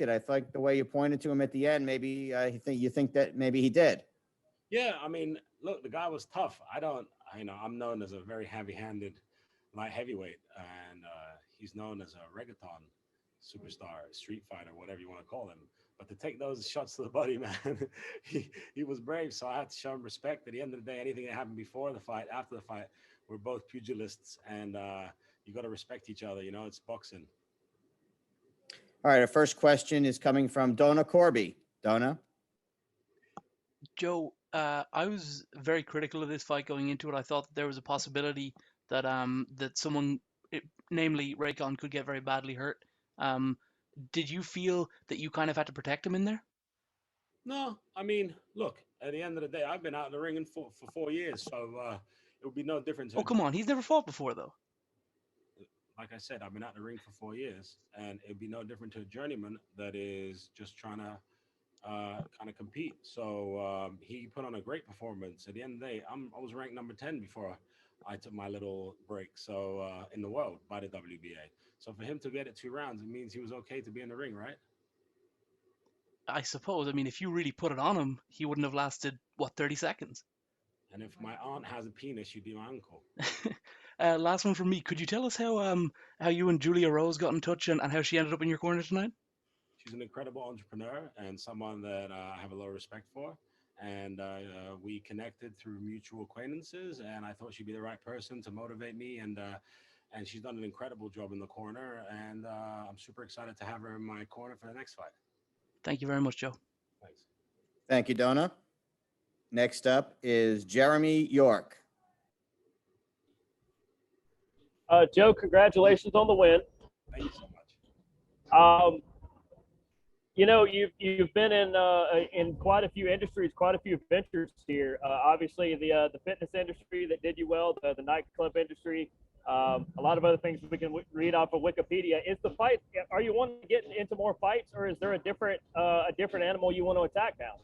I like the way you pointed to him at the end. Maybe you think that maybe he did. Yeah, I mean, look, the guy was tough. I'm known as a very heavy-handed light heavyweight, and he's known as a reggaeton superstar, street fighter, whatever you want to call him. But to take those shots to the body, man, he was brave. So I had to show him respect. At the end of the day, anything that happened before the fight, after the fight, we're both pugilists, and you got to respect each other. You know, it's boxing. All right, our first question is coming from Donna Corby. Donna? Joe, I was very critical of this fight going into it. I thought that there was a possibility that that someone, namely Reykon, could get very badly hurt. Did you feel that you kind of had to protect him in there? No, I mean, look, at the end of the day, I've been out in the ring for 4 years, so it would be no different. Oh, come on. He's never fought before, though. Like I said, I've been out in the ring for 4 years, and it'd be no different to a journeyman that is just trying to kind of compete. So he put on a great performance. At the end of the day, I was ranked number 10 before I took my little break. So in the world by the WBA. So for him to get it 2 rounds, it means he was okay to be in the ring, right? I suppose. I mean, if you really put it on him, he wouldn't have lasted, what, 30 seconds? And if my aunt has a penis, she'd be my uncle. Last one from me. Could you tell us how you and Julia Rose got in touch and how she ended up in your corner tonight? She's an incredible entrepreneur and someone that I have a lot of respect for. And we connected through mutual acquaintances, and I thought she'd be the right person to motivate me. And she's done an incredible job in the corner, and I'm super excited to have her in my corner for the next fight. Thank you very much, Joe. Thanks. Thank you, Donna. Next up is Jeremy York. Joe, congratulations on the win. Thank you so much. You know, you've been in quite a few industries, quite a few ventures here. Obviously, the fitness industry that did you well, the nightclub industry, a lot of other things we can read off of Wikipedia. Is the fight? Are you wanting to get into more fights, or is there a different animal you want to attack now?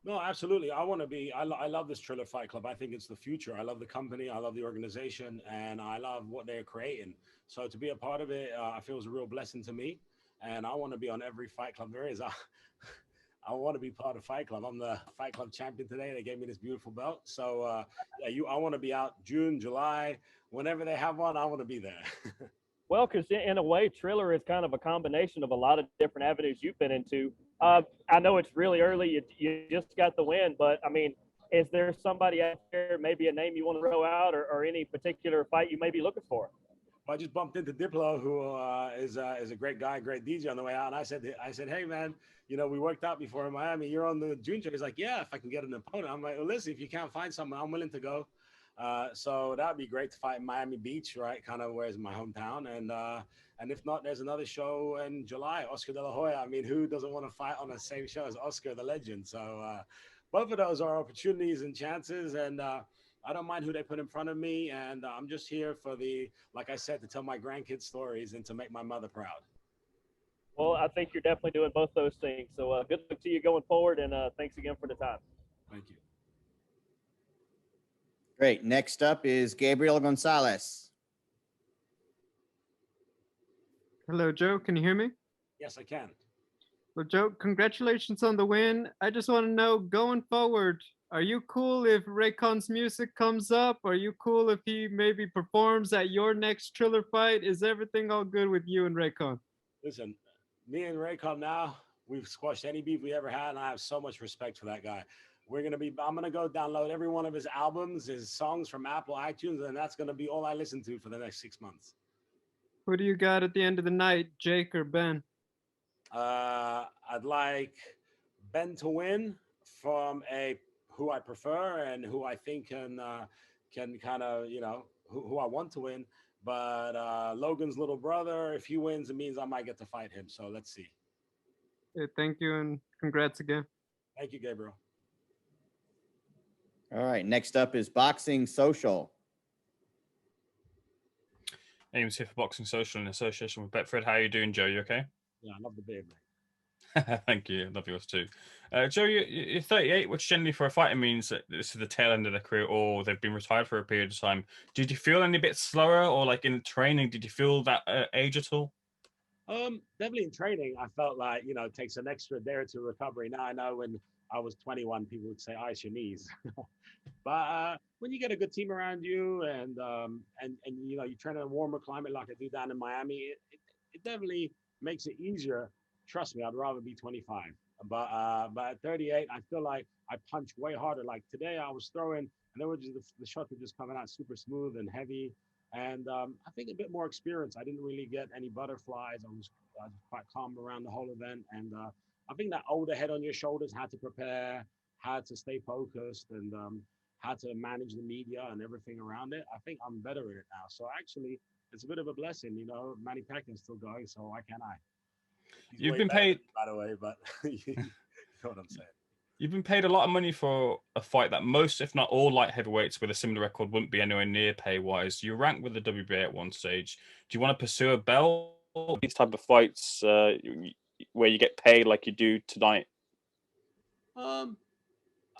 No, absolutely. I want to be. I love this Triller Fight Club. I think it's the future. I love the company. I love the organization, and I love what they're creating. So to be a part of it, I feel is a real blessing to me. And I want to be on every fight club there is. I want to be part of Fight Club. I'm the Fight Club champion today. They gave me this beautiful belt. So I want to be out June, July, whenever they have one. I want to be there. Well, because in a way, Triller is kind of a combination of a lot of different avenues you've been into. I know it's really early. You just got the win, but I mean, is there somebody out there, maybe a name you want to throw out, or any particular fight you may be looking for? I just bumped into Diplo, who is a great guy, great DJ on the way out. And I said, hey, man, you know, we worked out before in Miami. You're on the June show. He's like, yeah, if I can get an opponent. I'm like, well, listen, if you can't find someone, I'm willing to go. So that'd be great to fight in Miami Beach, right? Kind of where is my hometown. And if not, there's another show in July, Oscar De La Hoya. I mean, who doesn't want to fight on the same show as Oscar, the legend? So both of those are opportunities and chances. And I don't mind who they put in front of me. And I'm just here for like I said, to tell my grandkids stories and to make my mother proud. Well, I think you're definitely doing both those things. So good luck to you going forward. And thanks again for the time. Thank you. Great. Next up is Gabriel Gonzalez. Hello, Joe. Can you hear me? Yes, I can. Well, Joe, congratulations on the win. I just want to know, going forward, are you cool if Raycon's music comes up? Are you cool if he maybe performs at your next Triller fight? Is everything all good with you and Reykon? Listen, me and Reykon now, we've squashed any beef we ever had, and I have so much respect for that guy. I'm gonna go download every one of his albums, his songs from Apple iTunes, and that's gonna be all I listen to for the next 6 months. Who do you got at the end of the night, Jake or Ben? I'd like Ben to win from who I prefer and who I think can kind of, you know, who I want to win. But Logan's little brother, if he wins, it means I might get to fight him. So let's see. Yeah, thank you, and congrats again. Thank you, Gabriel. All right. Next up is Boxing Social. Ames here for Boxing Social in association with Betfred. How are you doing, Joe? You okay? Yeah, I love the baby. Thank you. Love yours too. Joe, you're 38, which generally for a fighter means that this is the tail end of their career or they've been retired for a period of time. Did you feel any bit slower or like in training, did you feel that age at all? Definitely in training, I felt like, it takes an extra day or two recovery. Now I know when I was 21, people would say ice your knees. But when you get a good team around you and you train in a warmer climate like I do down in Miami, it definitely makes it easier. Trust me, I'd rather be 25. But at 38, I feel like I punch way harder. Like today, I was throwing, and they were just the shots were just coming out super smooth and heavy. And I think a bit more experience. I didn't really get any butterflies. I was quite calm around the whole event. And I think that older head on your shoulders, had to prepare, had to stay focused, and how to manage the media and everything around it. I think I'm better at it now. So actually, it's a bit of a blessing. Manny Pacquiao's still going, so why can't I? He's You've way been better than paid. me, by the way, but you know what I'm saying. You've been paid a lot of money for a fight that most, if not all, light heavyweights with a similar record wouldn't be anywhere near pay-wise. You ranked with the WBA at one stage. Do you want to pursue a belt? These type of fights where you get paid like you do tonight? Um,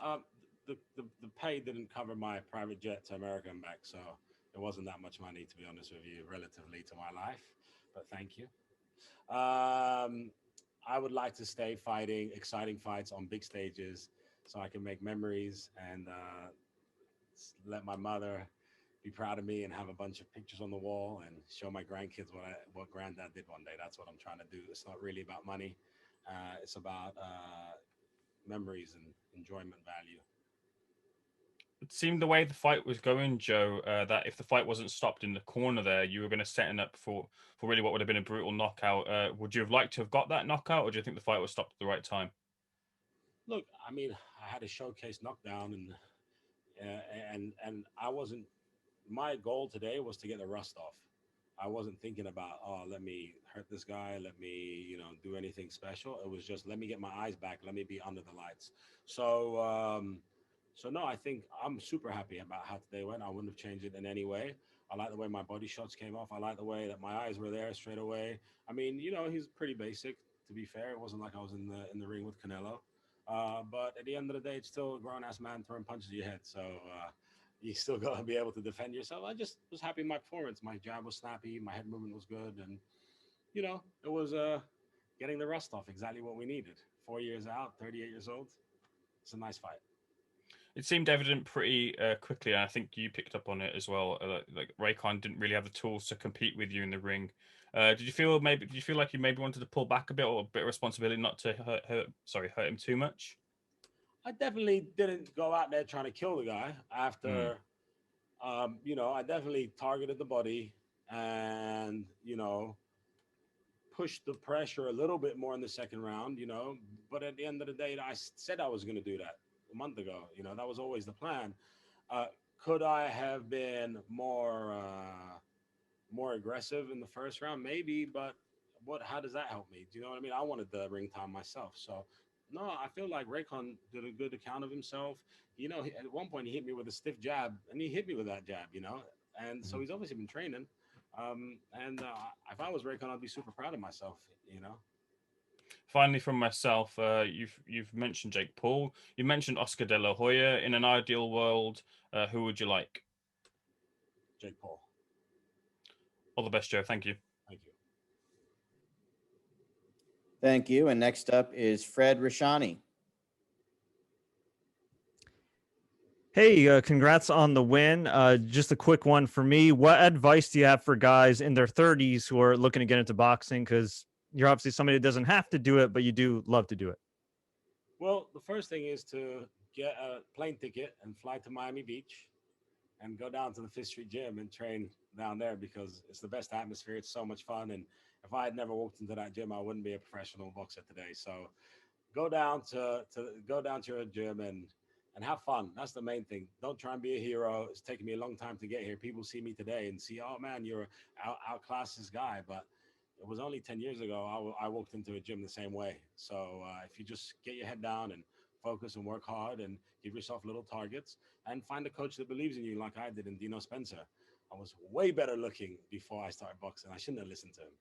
uh, the pay didn't cover my private jet to America and back, so it wasn't that much money, to be honest with you, relatively to my life. But thank you. I would like to stay fighting exciting fights on big stages so I can make memories and let my mother be proud of me and have a bunch of pictures on the wall and show my grandkids what granddad did one day. That's what I'm trying to do. It's not really about money. It's about memories and enjoyment value. It seemed the way the fight was going, Joe, that if the fight wasn't stopped in the corner there, you were going to set it up for really what would have been a brutal knockout. Would you have liked to have got that knockout, or do you think the fight was stopped at the right time? Look, I mean, I had a showcase knockdown, and I wasn't. My goal today was to get the rust off. I wasn't thinking about, oh, let me hurt this guy, let me, do anything special. It was just, let me get my eyes back, let me be under the lights. So no, I think I'm super happy about how today went. I wouldn't have changed it in any way. I like the way my body shots came off. I like the way that my eyes were there straight away. I mean, he's pretty basic. To be fair, it wasn't like I was in the ring with Canelo. But at the end of the day, it's still a grown ass man throwing punches at your head. So you still got to be able to defend yourself. I just was happy with my performance. My jab was snappy. My head movement was good. And, it was getting the rust off, exactly what we needed. 4 years out, 38 years old. It's a nice fight. It seemed evident pretty quickly, and I think you picked up on it as well. Like Reykon didn't really have the tools to compete with you in the ring. Did you feel like you maybe wanted to pull back a bit, or a bit of responsibility not to hurt him too much? I definitely didn't go out there trying to kill the guy after, I definitely targeted the body and, pushed the pressure a little bit more in the second round, but at the end of the day, I said I was going to do that a month ago. That was always the plan. Could I have been more aggressive in the first round? Maybe, but how does that help me? Do you know what I mean? I wanted the ring time myself. So no, I feel like Reykon did a good account of himself. At one point he hit me with a stiff jab, and he hit me with that jab, and so he's obviously been training. And if I was Reykon, I'd be super proud of myself. Finally, from myself, you've mentioned Jake Paul. You mentioned Oscar De La Hoya. In an ideal world, who would you like? Jake Paul. All the best, Joe. Thank you. Thank you. Thank you. And next up is Fred Rashani. Hey, congrats on the win. Just a quick one for me. What advice do you have for guys in their 30s who are looking to get into boxing? Because you're obviously somebody that doesn't have to do it, but you do love to do it. Well, the first thing is to get a plane ticket and fly to Miami Beach and go down to the Fifth Street Gym and train down there, because it's the best atmosphere. It's so much fun. And if I had never walked into that gym, I wouldn't be a professional boxer today. So go down to a gym and have fun. That's the main thing. Don't try and be a hero. It's taken me a long time to get here. People see me today and see, oh man, you're outclassed this guy. But it was only 10 years ago I walked into a gym the same way. So if you just get your head down and focus and work hard and give yourself little targets and find a coach that believes in you, like I did in Dino Spencer. I was way better looking before I started boxing. I shouldn't have listened to him.